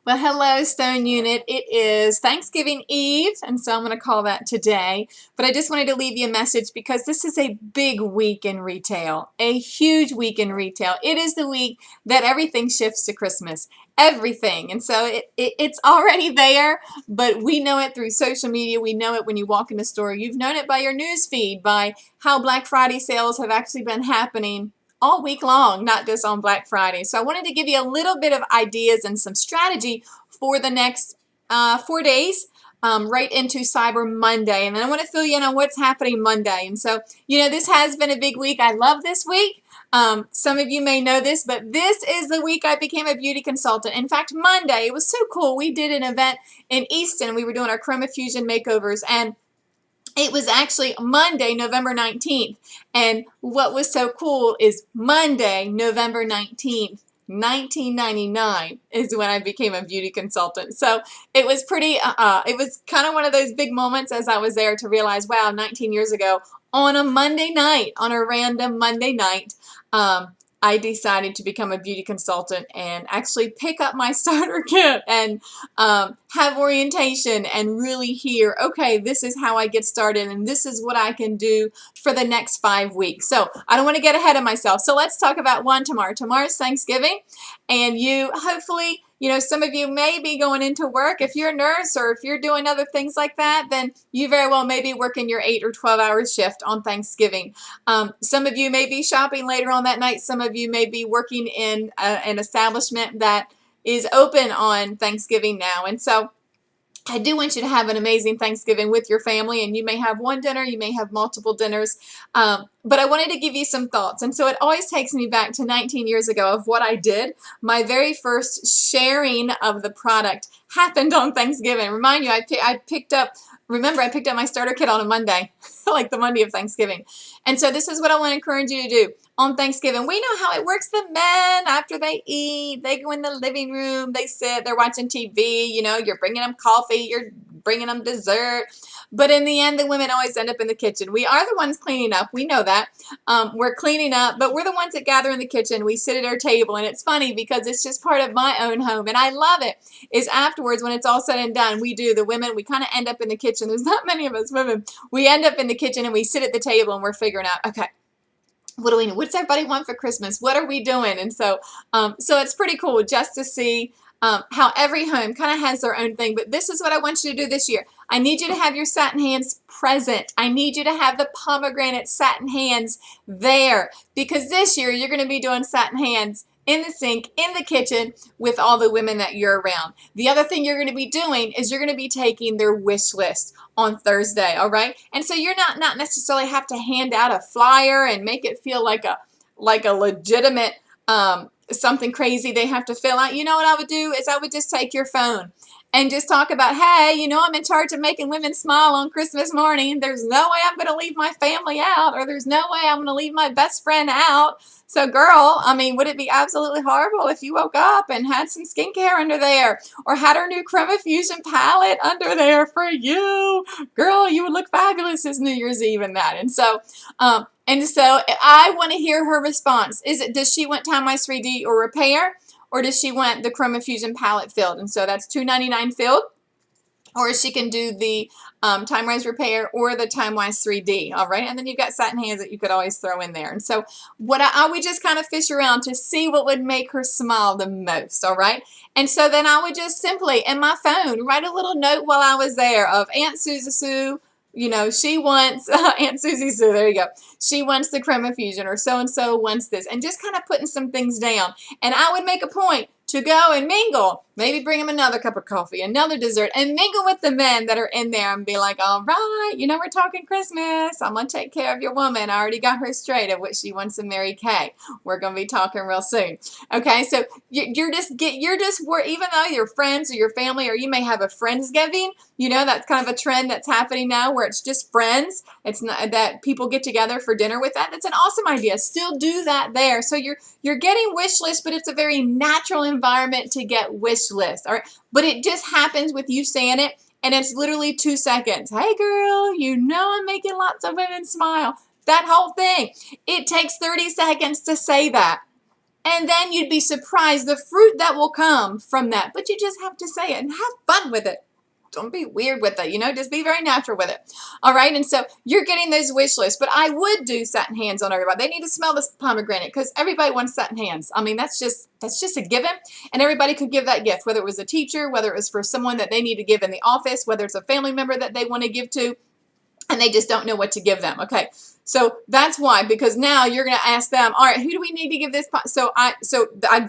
Well, hello, Stone Unit. It is Thanksgiving Eve, and so I'm going to call that today. But I just wanted to leave you a message because this is a big week in retail, a huge week in retail. It is the week that everything shifts to Christmas, everything. And so it's already there, but we know it through social media. We know it when you walk in the store. You've known it by your news feed, by how Black Friday sales have actually been happening all week long, not just on Black Friday. So I wanted to give you a little bit of ideas and some strategy for the next 4 days, right into Cyber Monday. And then I want to fill you in on what's happening Monday. And so, this has been a big week. I love this week. Some of you may know this, but this is the week I became a beauty consultant. In fact, Monday, it was so cool. We did an event in Easton. We were doing our Chroma Fusion makeovers, and it was actually Monday, November 19th. And what was so cool is Monday, November 19th, 1999 is when I became a beauty consultant. So it was it was kind of one of those big moments as I was there to realize, wow, 19 years ago on a Monday night, on a random Monday night, I decided to become a beauty consultant and actually pick up my starter kit and have orientation and really hear, okay, this is how I get started and this is what I can do for the next 5 weeks. So I don't want to get ahead of myself. So let's talk about one tomorrow. Tomorrow's Thanksgiving, and you hopefully, some of you may be going into work. If you're a nurse or if you're doing other things like that, then you very well may be working your 8 or 12-hour shift on Thanksgiving. Some of you may be shopping later on that night. Some of you may be working in an establishment that is open on Thanksgiving now. And so I do want you to have an amazing Thanksgiving with your family, and you may have one dinner, you may have multiple dinners, but I wanted to give you some thoughts. And so it always takes me back to 19 years ago of what I did. My very first sharing of the product happened on Thanksgiving. Remind you, I picked up my starter kit on a Monday, like the Monday of Thanksgiving. And so this is what I want to encourage you to do. On Thanksgiving, we know how it works. The men, after they eat, they go in the living room, they sit, they're watching TV, you're bringing them coffee, you're bringing them dessert. But in the end, the women always end up in the kitchen. We are the ones cleaning up. We know that. We're cleaning up, but we're the ones that gather in the kitchen. We sit at our table, and it's funny because it's just part of my own home, and I love it, is afterwards when it's all said and done, we kind of end up in the kitchen. There's not many of us women. We end up in the kitchen, and we sit at the table, and we're figuring out, okay, what do we know? What does everybody want for Christmas? What are we doing? And so, it's pretty cool just to see how every home kind of has their own thing. But this is what I want you to do this year. I need you to have your satin hands present. I need you to have the pomegranate satin hands there, because this year you're going to be doing satin hands in the sink, in the kitchen, with all the women that you're around. The other thing you're going to be doing is you're going to be taking their wish list on Thursday, all right? And so you're not necessarily have to hand out a flyer and make it feel like a legitimate something crazy they have to fill out. You know what I would do is I would just take your phone and just talk about, hey, I'm in charge of making women smile on Christmas morning. There's no way I'm going to leave my family out, or there's no way I'm going to leave my best friend out. So girl, would it be absolutely horrible if you woke up and had some skincare under there, or had our new Chroma Fusion palette under there for you? Girl, you would look fabulous this New Year's Eve in that. And so I want to hear her response. Does she want Time-Wise 3D or repair? Or does she want the Chroma Fusion palette filled? And so that's $2.99 filled. Or she can do the Time-Wise repair or the Time-Wise 3D, all right? And then you've got satin hands that you could always throw in there. And so I would just kind of fish around to see what would make her smile the most, all right? And so then I would just simply, in my phone, write a little note while I was there of Aunt Susie Sue. She wants, Aunt Susie Sue, there you go. She wants the Chroma Fusion, or so-and-so wants this. And just kind of putting some things down. And I would make a point to go and mingle. Maybe bring them another cup of coffee, another dessert, and mingle with the men that are in there and be like, all right, we're talking Christmas. I'm going to take care of your woman. I already got her straight of what she wants to Mary Kay. We're going to be talking real soon. Okay, so even though you're friends or your family, or you may have a Friendsgiving, that's kind of a trend that's happening now where it's just friends. It's not that people get together for dinner with that. That's an awesome idea. Still do that there. So you're getting wish lists, but it's a very natural environment to get wish list, all right? But it just happens with you saying it, and it's literally 2 seconds. Hey girl, I'm making lots of women smile. That whole thing. It takes 30 seconds to say that. And then you'd be surprised the fruit that will come from that. But you just have to say it and have fun with it. Don't be weird with it, just be very natural with it. All right, and so you're getting those wish lists, but I would do satin hands on everybody. They need to smell this pomegranate because everybody wants satin hands. I mean, that's just a given, and everybody could give that gift, whether it was a teacher, whether it was for someone that they need to give in the office, whether it's a family member that they want to give to, and they just don't know what to give them. Okay, so that's why, because now you're going to ask them, all right, who do we need to give this? So I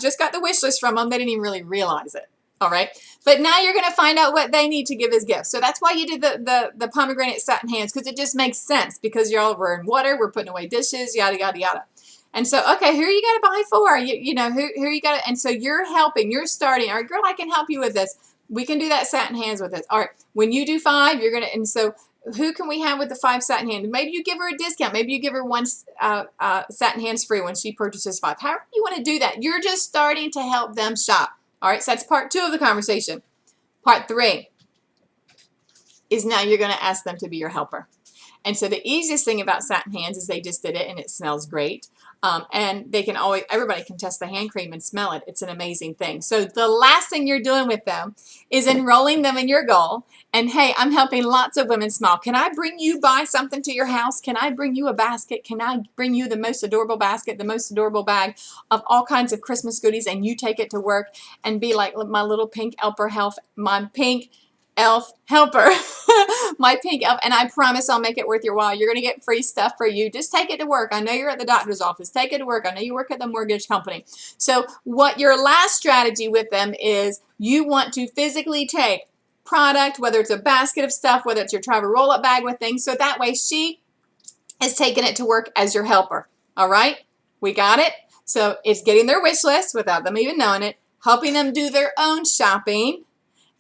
just got the wish list from them. They didn't even really realize it. All right, but now you're going to find out what they need to give as gifts. So that's why you did the pomegranate satin hands, because it just makes sense, because we're in water, we're putting away dishes, yada, yada, yada. And so, okay, who you got to buy for? Who you got to, and so you're helping, you're starting. All right, girl, I can help you with this. We can do that satin hands with this. All right, when you do 5, you're going to, and so who can we have with the 5 satin hands? Maybe you give her a discount. Maybe you give her 1 satin hands free when she purchases 5. However you want to do that. You're just starting to help them shop. All right, so that's part 2 of the conversation. Part 3 is now you're going to ask them to be your helper. And so the easiest thing about satin hands is they just did it and it smells great. And they can always, everybody can test the hand cream and smell it. It's an amazing thing. So the last thing you're doing with them is enrolling them in your goal. And hey, I'm helping lots of women smile. Can I bring you by something to your house? Can I bring you a basket? Can I bring you the most adorable basket, the most adorable bag of all kinds of Christmas goodies, and you take it to work and be like my little pink elf helper, my pink elf, and I promise I'll make it worth your while. You're going to get free stuff for you. Just take it to work. I know you're at the doctor's office. Take it to work. I know you work at the mortgage company. So what your last strategy with them is, you want to physically take product, whether it's a basket of stuff, whether it's your travel roll-up bag with things, so that way she is taking it to work as your helper. All right? We got it? So it's getting their wish list without them even knowing it, helping them do their own shopping,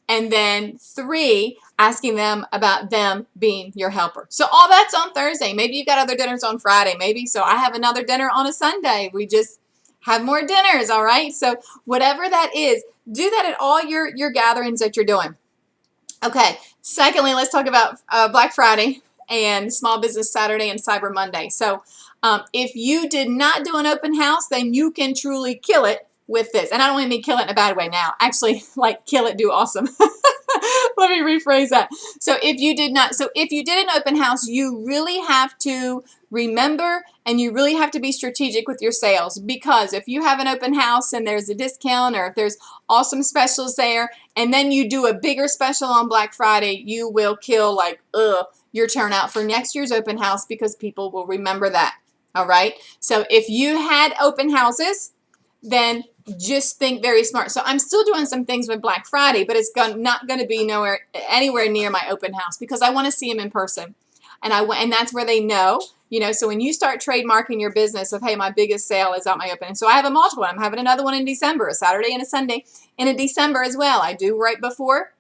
and then 3, asking them about them being your helper. So all that's on Thursday. Maybe you've got other dinners on Friday. Maybe so I have another dinner on a Sunday. We just have more dinners, all right? So whatever that is, do that at all your gatherings that you're doing. Okay, secondly, let's talk about Black Friday and Small Business Saturday and Cyber Monday. So if you did not do an open house, then you can truly kill it with this. And I don't even mean kill it in a bad way now. Actually, like kill it, do awesome. Let me rephrase that. So if you did an open house, you really have to remember, and you really have to be strategic with your sales, because if you have an open house and there's a discount, or if there's awesome specials there, and then you do a bigger special on Black Friday, you will kill your turnout for next year's open house, because people will remember that. All right. So if you had open houses, then just think very smart. So I'm still doing some things with Black Friday, but it's not going to be anywhere near my open house, because I want to see them in person. And that's where they know, so when you start trademarking your business of, hey, my biggest sale is at my open. And so I have a multiple. I'm having another one in December, a Saturday and a Sunday, and in December as well. I do right before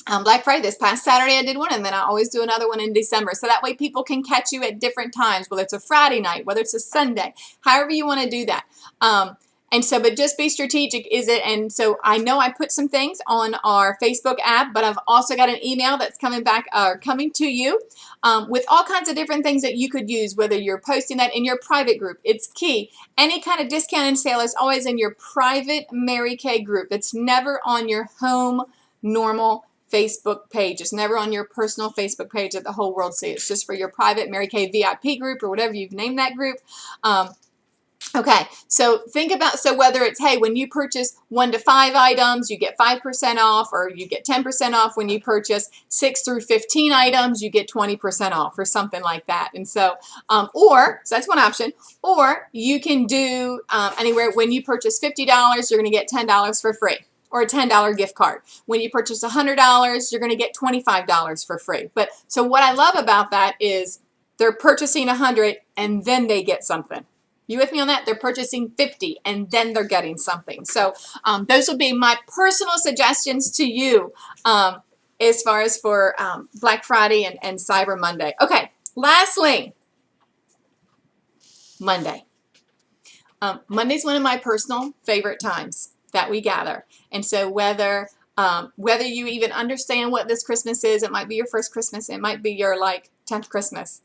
Black Friday. This past Saturday I did one, and then I always do another one in December. So that way people can catch you at different times, whether it's a Friday night, whether it's a Sunday, however you want to do that. But just be strategic, is it? And so I know I put some things on our Facebook app, but I've also got an email that's coming to you with all kinds of different things that you could use, whether you're posting that in your private group. It's key. Any kind of discount and sale is always in your private Mary Kay group. It's never on your home normal Facebook page. It's never on your personal Facebook page that the whole world sees. It's just for your private Mary Kay VIP group, or whatever you've named that group. Okay, so whether it's, hey, when you purchase 1 to 5 items, you get 5% off, or you get 10% off. When you purchase 6 through 15 items, you get 20% off, or something like that. And so, so that's one option. Or you can do anywhere, when you purchase $50, you're going to get $10 for free, or a $10 gift card. When you purchase $100, you're going to get $25 for free. But so what I love about that is they're purchasing 100 and then they get something. You with me on that? They're purchasing 50 and then they're getting something. So those will be my personal suggestions to you as far as for Black Friday and Cyber Monday. Okay, lastly, Monday. Monday's one of my personal favorite times that we gather. And so whether you even understand what this Christmas is, it might be your first Christmas, it might be your 10th Christmas.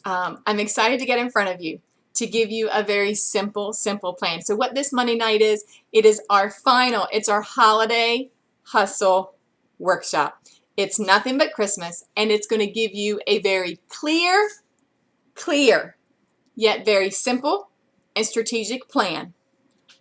I'm excited to get in front of you. to give you a very simple plan. So what this Monday night is, it is our final, it's our holiday hustle workshop. It's nothing but Christmas, and it's going to give you a very clear, yet very simple and strategic plan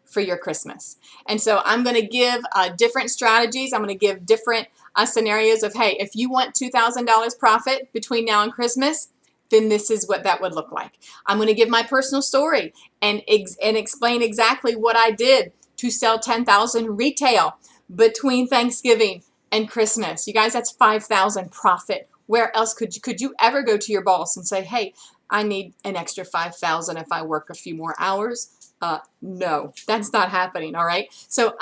for your Christmas. And so I'm going to give different strategies. I'm going to give different scenarios of, hey, if you want $2,000 profit between now and Christmas, then this is what that would look like. I'm going to give my personal story and explain exactly what I did to sell 10,000 retail between Thanksgiving and Christmas. You guys, that's 5,000 profit. Where else could you ever go to your boss and say, hey, I need an extra 5,000 if I work a few more hours? No, that's not happening. All right. So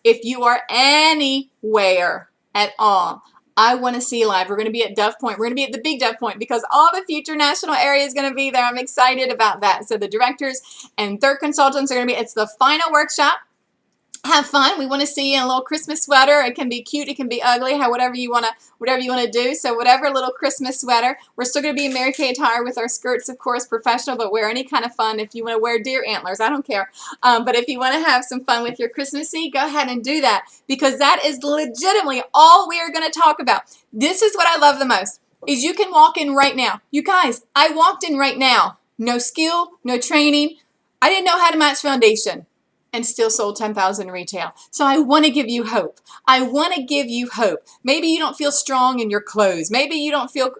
if you are anywhere at all, I want to see you live. We're going to be at Dove Point. We're going to be at the big Dove Point because all the future national area is going to be there. I'm excited about that. So the directors and third consultants are going to be, it's the final workshop. Have fun. We want to see you in a little Christmas sweater. It can be cute, it can be ugly, whatever you want to do. So whatever little Christmas sweater. We're still going to be in Mary Kay attire with our skirts, of course, professional, but wear any kind of fun. If you want to wear deer antlers, I don't care. But if you want to have some fun with your Christmassy, go ahead and do that, because that is legitimately all we are going to talk about. This is what I love the most, is you can walk in right now. You guys, I walked in right now. No skill, no training. I didn't know how to match foundation, and still sold 10,000 retail. So I want to give you hope. I want to give you hope. Maybe you don't feel strong in your clothes. Maybe you don't feel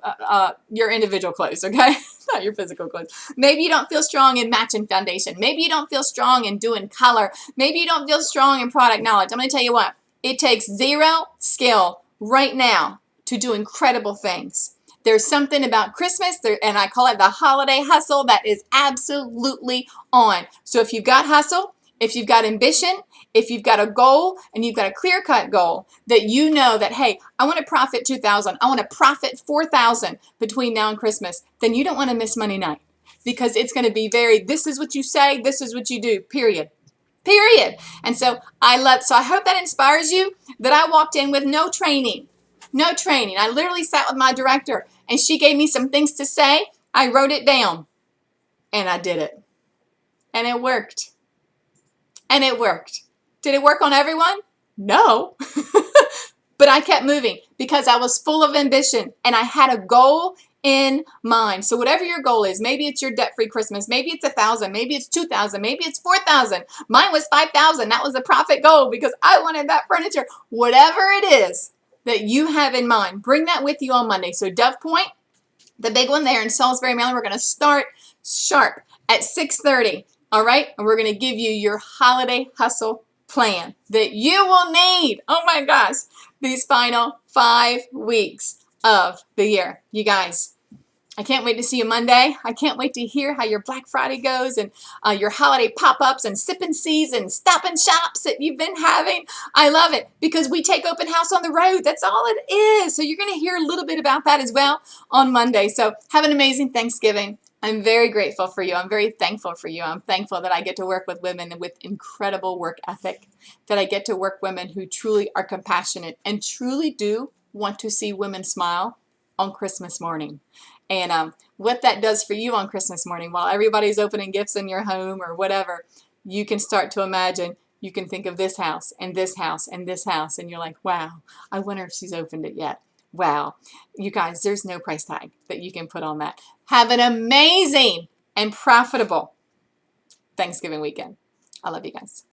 your individual clothes, okay? Not your physical clothes. Maybe you don't feel strong in matching foundation. Maybe you don't feel strong in doing color. Maybe you don't feel strong in product knowledge. I'm going to tell you what. It takes zero skill right now to do incredible things. There's something about Christmas, and I call it the holiday hustle, that is absolutely on. So if you've got hustle, if you've got ambition, if you've got a goal and you've got a clear-cut goal that you know that, hey, I want to profit 2,000, I want to profit 4,000 between now and Christmas, then you don't want to miss Monday night, because it's going to be this is what you say, this is what you do, period. Period. And so I hope that inspires you, that I walked in with no training. No training. I literally sat with my director and she gave me some things to say. I wrote it down and I did it. And it worked. And it worked. Did it work on everyone? No. But I kept moving because I was full of ambition and I had a goal in mind. So whatever your goal is, maybe it's your debt-free Christmas, maybe it's 1,000, maybe it's 2,000, maybe it's 4,000. Mine was 5,000. That was a profit goal because I wanted that furniture. Whatever it is that you have in mind, bring that with you on Monday. So Dove Point, the big one there in Salisbury, Maryland, we're going to start sharp at 6:30. All right, and we're going to give you your holiday hustle plan that you will need. Oh my gosh, these final 5 weeks of the year. You guys, I can't wait to see you Monday. I can't wait to hear how your Black Friday goes and your holiday pop-ups and sip and sees and stop and shops that you've been having. I love it because we take open house on the road. That's all it is. So you're going to hear a little bit about that as well on Monday. So have an amazing Thanksgiving. I'm very grateful for you. I'm very thankful for you. I'm thankful that I get to work with women with incredible work ethic, that I get to work with women who truly are compassionate and truly do want to see women smile on Christmas morning. And what that does for you on Christmas morning, while everybody's opening gifts in your home or whatever, you can start to imagine, you can think of this house and this house and this house, and you're like, wow, I wonder if she's opened it yet. Wow. You guys, there's no price tag that you can put on that. Have an amazing and profitable Thanksgiving weekend. I love you guys.